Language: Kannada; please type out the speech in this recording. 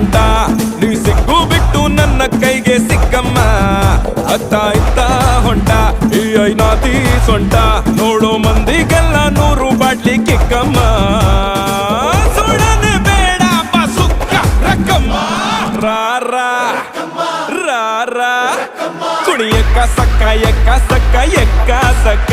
ಸೈಲೆಂಟ ನೀ ಸಿಕ್ಕು ಬಿಟ್ಟು ನನ್ನ ಕೈಗೆ ಸಿಕ್ಕಮ್ಮ ಅತ್ತ ಇತ್ತ ಹೊಂಟ ಈ ಐನಾತಿ ಸೊಂಟ ನೋಡೋ ಮಂದಿಗೆಲ್ಲ 100 ಬಾಟ್ಲಿ ಕಿಕ್ಕಮ್ಮ ಸುಡನೆ ಬೇಡ ಸುಕ್ಕ ರಕ್ಕಮ್ಮ ರಾರಾ ರಾರಾ ಕುಣಿಯಕ್ಕ ಸಕ್ಕ ಎಕ್ಕ ಸಕ್ಕ ಎಕ್ಕ ಸಕ್ಕ